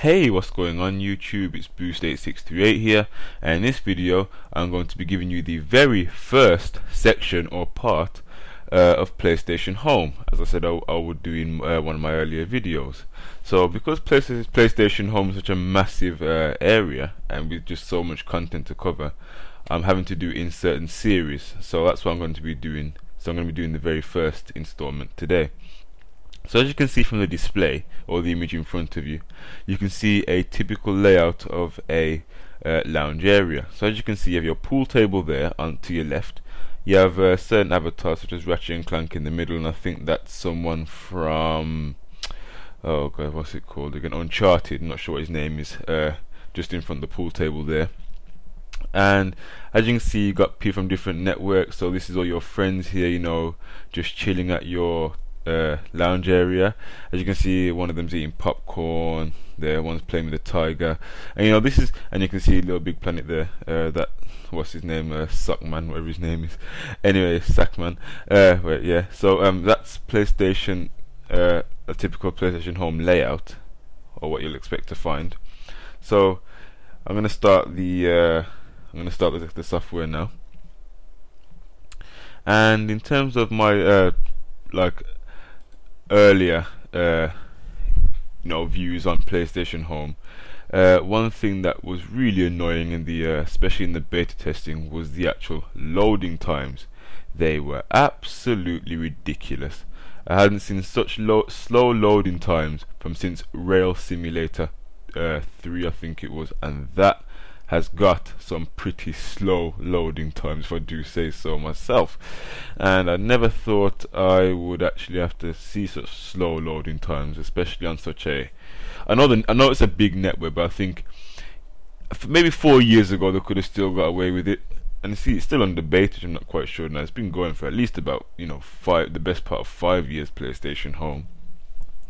Hey, what's going on YouTube? It's Boost8638 here, and in this video I'm going to be giving you the very first section or part of PlayStation Home, as I said I would do in one of my earlier videos. So because PlayStation Home is such a massive area and with just so much content to cover, I'm having to do in certain series, so that's what I'm going to be doing. So I'm going to be doing the very first installment today. So as you can see from the display or the image in front of you, you can see a typical layout of a lounge area. So as you can see, you have your pool table there on to your left. You have certain avatars such as Ratchet and Clank in the middle, and I think that's someone from, oh god, what's it called again? Uncharted. I'm not sure what his name is. Just in front of the pool table there. And as you can see, you got people from different networks. So this is all your friends here, you know, just chilling at your lounge area. As you can see, one of them's eating popcorn there, one's playing with a tiger, and you know this is, and you can see Little Big Planet there, that, what's his name, Suckman, whatever his name is, anyway, Sackman. Wait, yeah, so that's PlayStation, a typical PlayStation Home layout, or what you'll expect to find. So I'm gonna start the software now, and in terms of my like earlier views on PlayStation Home, one thing that was really annoying in the especially in the beta testing was the actual loading times. They were absolutely ridiculous. I hadn't seen such slow loading times from since Rail Simulator 3, I think it was, and that has got some pretty slow loading times, if I do say so myself. And I never thought I would actually have to see such slow loading times, especially on such a, I know it's a big network, but I think maybe 4 years ago they could have still got away with it. And see, it's still on debate, which I'm not quite sure now. It's been going for at least about, the best part of 5 years, PlayStation Home,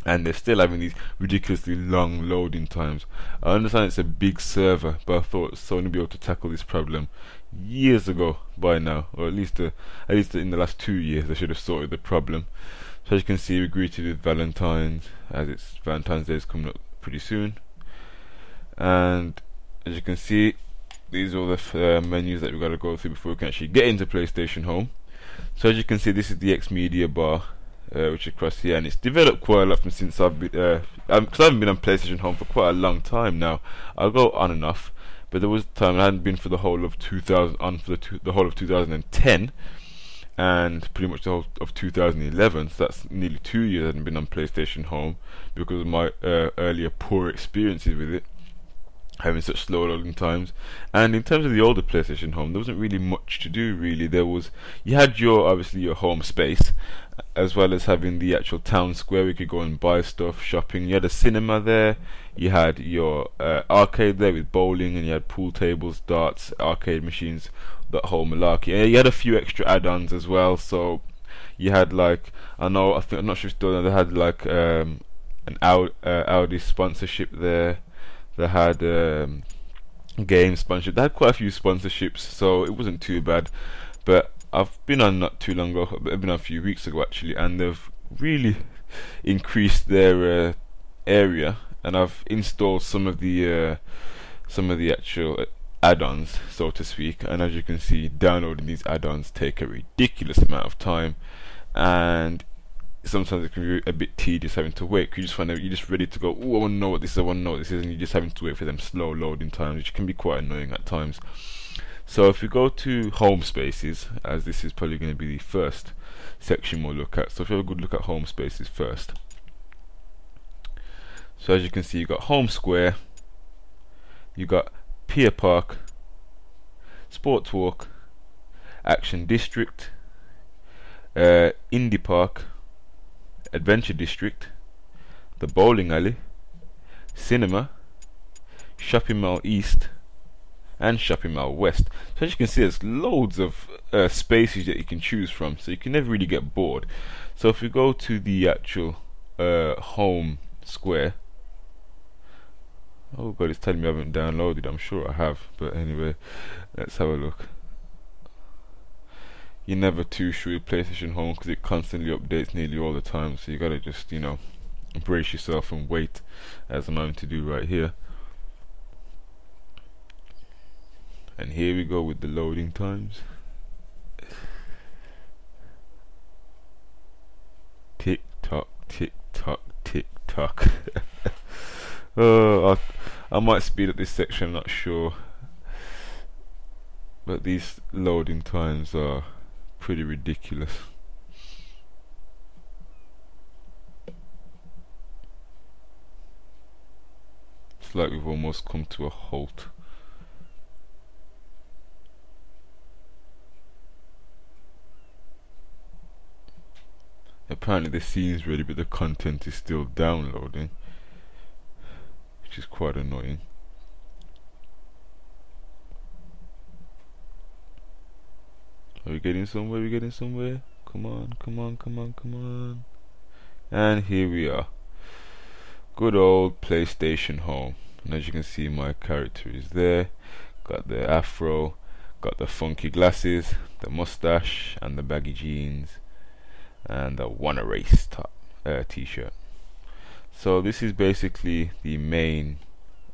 and they're still having these ridiculously long loading times. I understand it's a big server, but I thought Sony would be able to tackle this problem years ago by now, or at least in the last 2 years they should have sorted the problem. So as you can see, we greeted with Valentine's, as it's Valentine's Day is coming up pretty soon. And as you can see, these are all the menus that we've got to go through before we can actually get into PlayStation Home. So as you can see, this is the Xmedia bar, which is across here, and it's developed quite a lot from since I've been, because I haven't been on PlayStation Home for quite a long time now. I'll go on and off, but there was a time I hadn't been for the whole of 2010, and pretty much the whole of 2011. So that's nearly 2 years I hadn't been on PlayStation Home because of my earlier poor experiences with it, having such slow loading times. And in terms of the older PlayStation Home, there wasn't really much to do really. You had obviously your home space, as well as having the actual town square where you could go and buy stuff, shopping. You had a cinema there, you had your arcade there with bowling, and you had pool tables, darts, arcade machines, that whole malarkey. And you had a few extra add-ons as well. So you had, like, I'm not sure if it's still, they had like an Audi sponsorship there. They had game sponsorship. They had quite a few sponsorships, so it wasn't too bad. But I've been on not too long ago. I've been on a few weeks ago actually, and they've really increased their area. And I've installed some of the actual add-ons, so to speak. And as you can see, downloading these add-ons take a ridiculous amount of time, and sometimes it can be a bit tedious having to wait. You're just ready to go, oh, I want to know what this is, I want to know what this is, and you're just having to wait for them slow loading times, which can be quite annoying at times. So if we go to Home Spaces, as this is probably going to be the first section we'll look at, so if you have a good look at Home Spaces first. So as you can see, you got Home Square, you got Pier Park, Sports Walk, Action District, Indie Park, Adventure District, the Bowling Alley, Cinema, Shopping Mall East, and Shopping Mall West. So as you can see, there's loads of spaces that you can choose from, so you can never really get bored. So if we go to the actual Home Square, oh god, it's telling me I haven't downloaded. I'm sure I have, but anyway, let's have a look. You're never too sure with PlayStation Home because it constantly updates nearly all the time, so you gotta just brace yourself and wait, as I'm going to do right here. And here we go with the loading times. Tick tock, tick tock, tick tock. I might speed up this section, I'm not sure, but these loading times are pretty ridiculous. It's like we've almost come to a halt. Apparently the scene's ready, but the content is still downloading, which is quite annoying. Are we getting somewhere? We're getting somewhere? Come on, come on, come on, come on. And here we are. Good old PlayStation home. And as you can see, my character is there. Got the afro, got the funky glasses, the mustache, and the baggy jeans, and the Wanna Race top t-shirt. So this is basically the main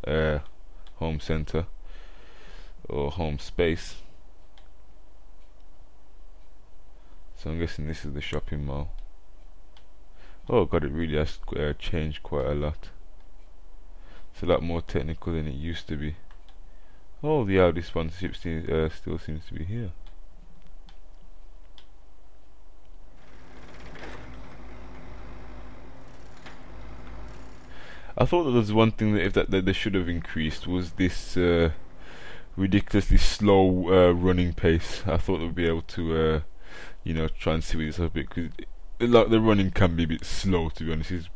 home center or home space. So I'm guessing this is the shopping mall. Oh god, it really has changed quite a lot. It's a lot more technical than it used to be. Oh, the Audi sponsorship still seems to be here. I thought that there was one thing that they should have increased was this ridiculously slow running pace. I thought they would be able to you know, try and see this up a bit, because like the running can be a bit slow, to be honest. It's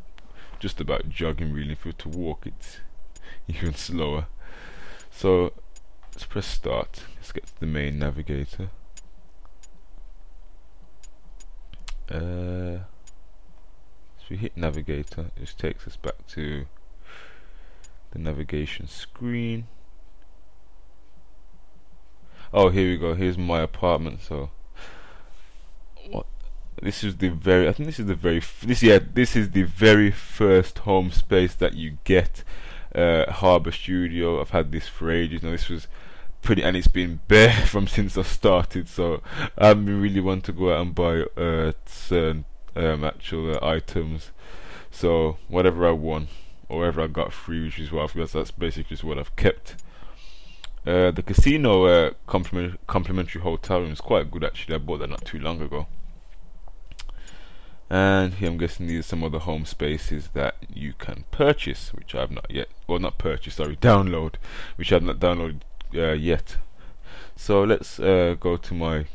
just about jogging really. If you were to walk, it's even slower. So let's press start. Let's get to the main navigator. So we hit navigator, it just takes us back to the navigation screen. Oh, here we go. Here's my apartment. So this is the very, I think this is the very this is the very first home space that you get. Harbour Studio, I've had this for ages now. This was pretty, and it's been bare from since I started, so I've been really want to go out and buy certain actual items. So whatever I won or whatever I got free, which is what I've got, that's basically just what I've kept. The casino complimentary hotel room is quite good actually. I bought that not too long ago. And here I'm guessing these are some other home spaces that you can purchase, which I have not yet, well not purchase, sorry, download, which I have not downloaded yet. So let's go to my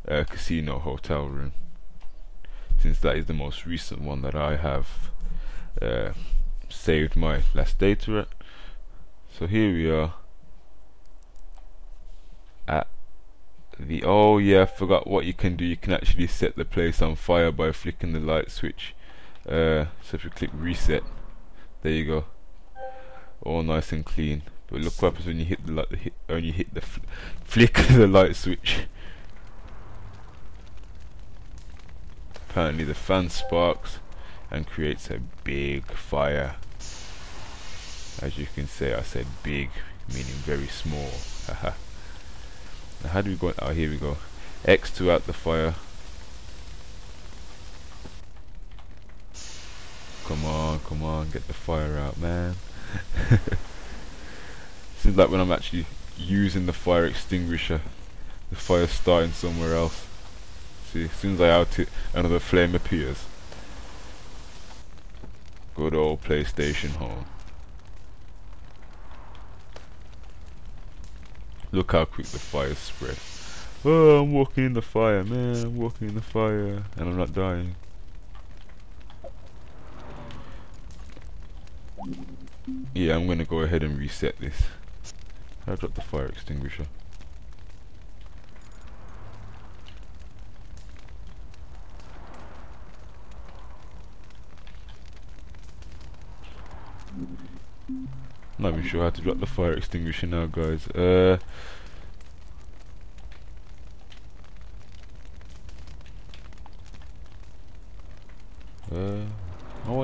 casino hotel room, since that is the most recent one that I have saved my last data at. So here we are at the, oh yeah, I forgot what you can do. You can actually set the place on fire by flicking the light switch. So if you click reset, there you go, all nice and clean. But look what happens when you hit the light, flick the light switch. Apparently the fan sparks and creates a big fire. As you can see, I said big, meaning very small. Haha. Now how do we go? Oh, here we go. X to out the fire. Come on, get the fire out, man. Seems like when I'm actually using the fire extinguisher, the fire's starting somewhere else. See, as soon as I out it, another flame appears. Good old PlayStation home. Look how quick the fire spread. Oh, I'm walking in the fire, man. I'm walking in the fire, and I'm not dying. Yeah, I'm gonna go ahead and reset this. I dropped the fire extinguisher. Not even sure how to drop the fire extinguisher now, guys. Oh,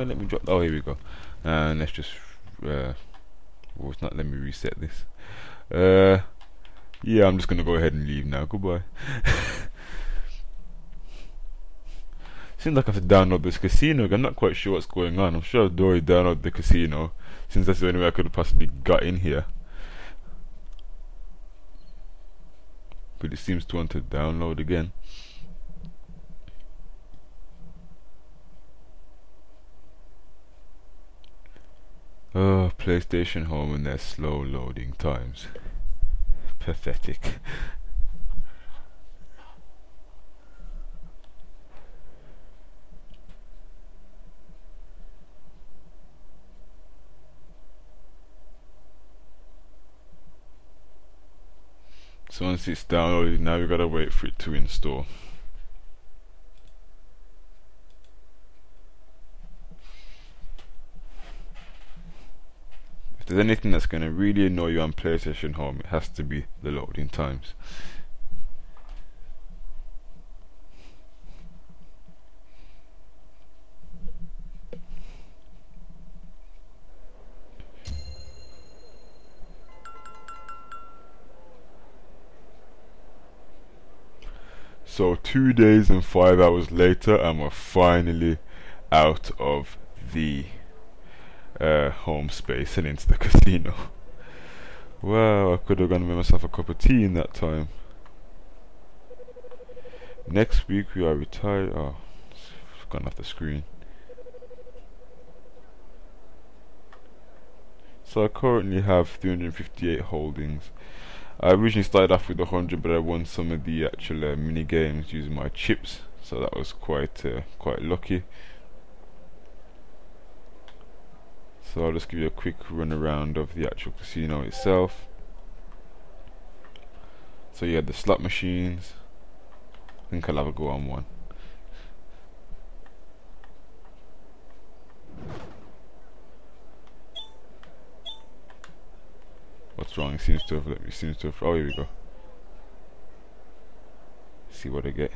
let me drop. Oh, here we go. And let's just. Well, it's not. Let me reset this. Yeah, I'm just gonna go ahead and leave now. Goodbye. Seems like I have to download this casino. I'm not quite sure what's going on. I'm sure I've already downloaded the casino, since that's the only way I could have possibly got in here. But it seems to want to download again. Oh, PlayStation Home and their slow loading times. Pathetic. So once it's downloaded, now we gotta wait for it to install. If there's anything that's gonna really annoy you on PlayStation Home, it has to be the loading times. So 2 days and 5 hours later, and we're finally out of the home space and into the casino. Wow, I could have gone and made myself a cup of tea in that time. Next week we are retired. Oh, it's gone off the screen. So I currently have 358 holdings. I originally started off with 100, but I won some of the actual mini games using my chips, so that was quite lucky. So I'll just give you a quick run around of the actual casino itself. So you had the slot machines. I think I'll have a go on one. What's wrong? It seems to have let me. Seems to have. Oh, here we go. See what I get.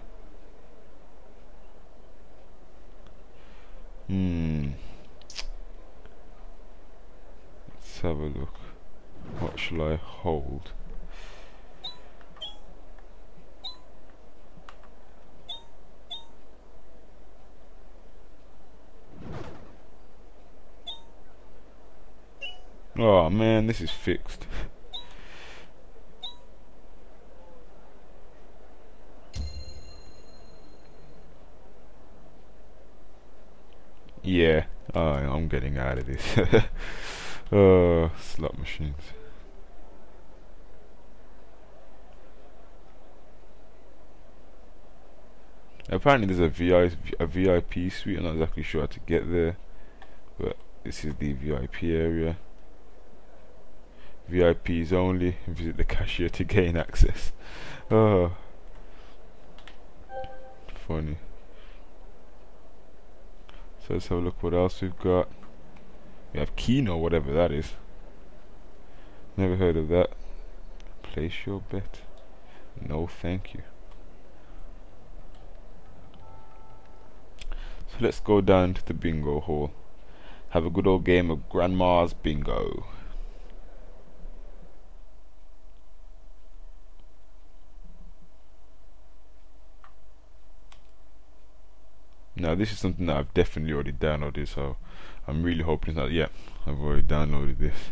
Let's have a look. What shall I hold? Oh man, this is fixed. Yeah, I'm getting out of this. Slot machines. Apparently there's a VIP suite. I'm not exactly sure how to get there, but this is the VIP area. VIPs only. Visit the cashier to gain access. Oh, funny. So let's have a look what else we've got. We have Keno, whatever that is. Never heard of that. Place your bet. No thank you. So let's go down to the bingo hall. Have a good old game of Grandma's Bingo. Now this is something that I've definitely already downloaded, so I'm really hoping it's not. Yeah, I've already downloaded this.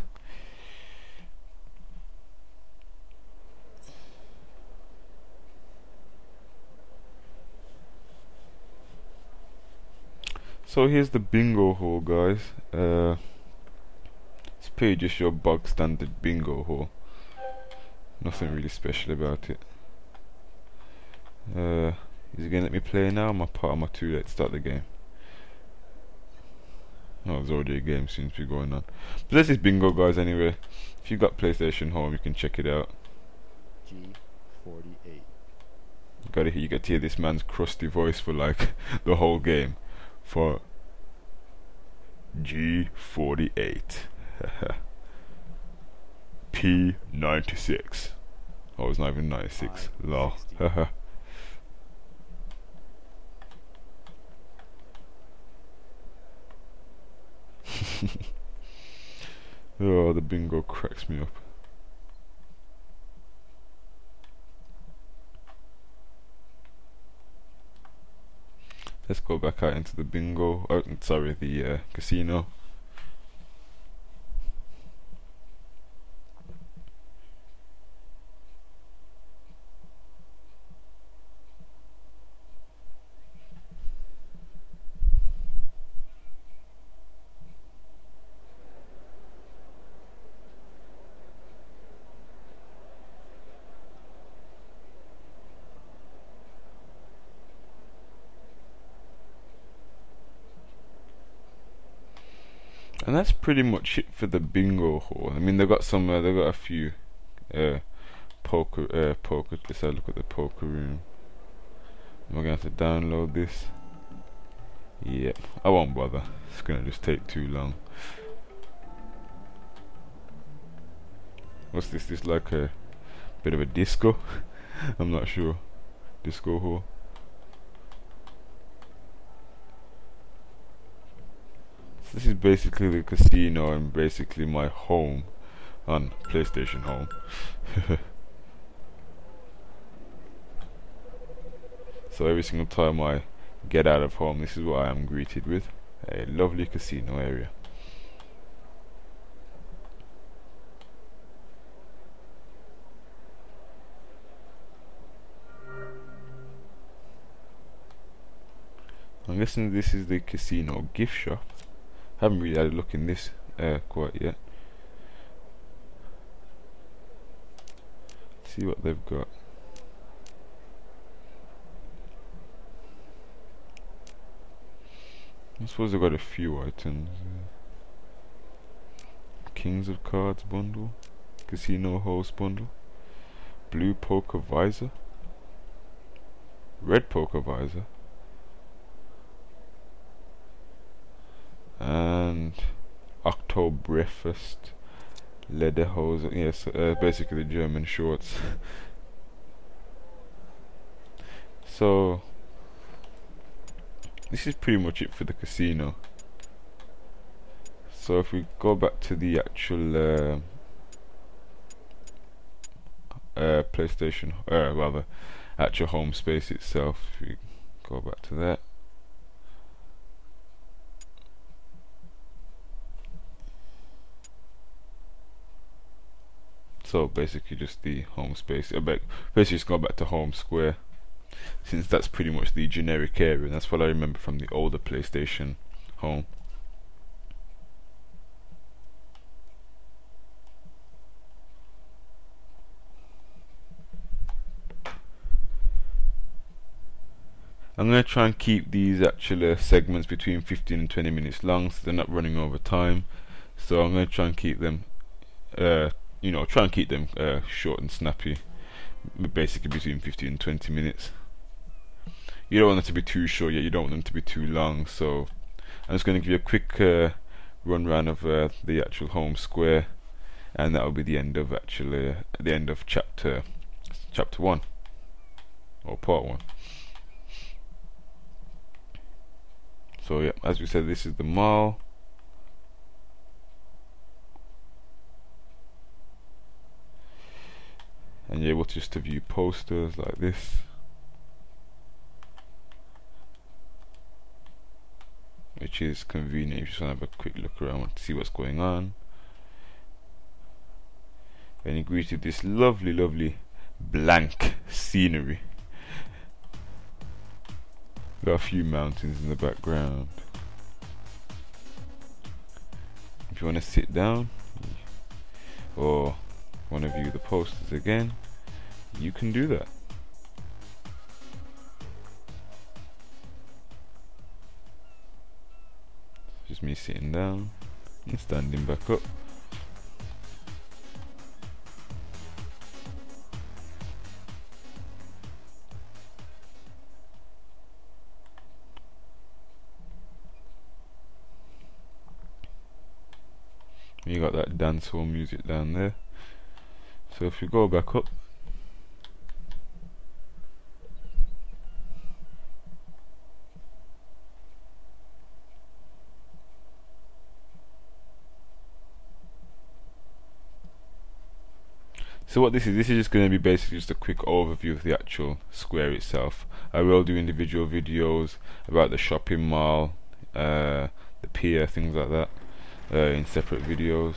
So here's the bingo hall, guys. It's pretty just your bog standard bingo hall. Nothing really special about it. Is it gonna let me play now? Am I too late to start the game? Oh, there's already a game seems to be going on. But this is bingo, guys. Anyway, if you got PlayStation Home, you can check it out. G48. You get to hear this man's crusty voice for like the whole game. For G48. P96. Oh, it's not even 96. Lol. Oh, the bingo cracks me up. Let's go back out into the bingo. Oh, sorry, the casino. And that's pretty much it for the bingo hall. I mean, they've got some, they've got a few uh, poker. Let's have a look at the poker room. We're gonna have to download this. Yeah, I won't bother. It's gonna just take too long. What's this? This like a bit of a disco? I'm not sure. Disco hall. This is basically the casino and basically my home on PlayStation Home. So every single time I get out of home, this is what I am greeted with. A lovely casino area. I'm guessing this is the casino gift shop. Haven't really had a look in this quite yet. Let's see what they've got. I suppose they've got a few items. Kings of Cards bundle, Casino Host bundle, Blue Poker Visor, Red Poker Visor, and Oktoberfest Lederhose. Yes, basically the German shorts. So this is pretty much it for the casino. So if we go back to the actual PlayStation, rather actual home space itself, if we go back to that. So basically just the home space. Basically just go back to home square, since that's pretty much the generic area, and that's what I remember from the older PlayStation home. I'm going to try and keep these actual segments between 15 and 20 minutes long, so they're not running over time. So I'm going to try and keep them short and snappy, basically between 15 and 20 minutes. You don't want them to be too short, yet you don't want them to be too long. So I'm just going to give you a quick run round of the actual home square, and that will be the end of chapter 1, or part 1. So yeah, as we said, this is the mall. And you're able just to view posters like this. Which is convenient if you just want to have a quick look around to see what's going on. And you greeted this lovely, lovely blank scenery. Got a few mountains in the background. If you want to sit down or want to view the posters again, you can do that. Just me sitting down and standing back up. You got that dancehall music down there. So if you go back up, So what this is just going to be basically just a quick overview of the actual square itself. I will do individual videos about the shopping mall, the pier, things like that, in separate videos.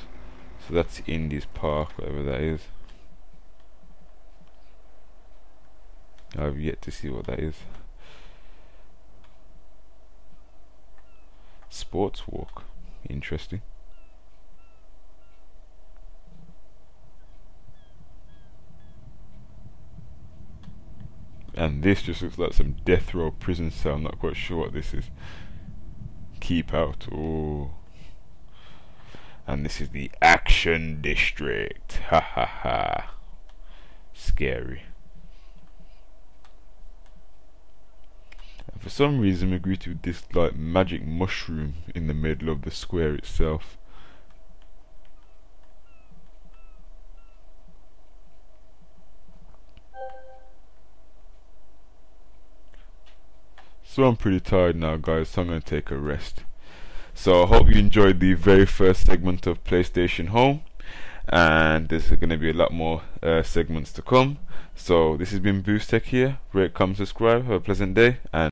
So that's Indies Park, whatever that is. I've yet to see what that is. Sports Walk, interesting. And this just looks like some death row prison cell. I'm not quite sure what this is. Keep Out. Oh. And this is the Action District. Ha ha ha. Scary. And for some reason we agreed to this like magic mushroom in the middle of the square itself. So I'm pretty tired now, guys, so I'm going to take a rest. So I hope you enjoyed the very first segment of PlayStation Home, and there's going to be a lot more segments to come. So this has been Boost Tech here. Rate, comment, subscribe. Have a pleasant day, and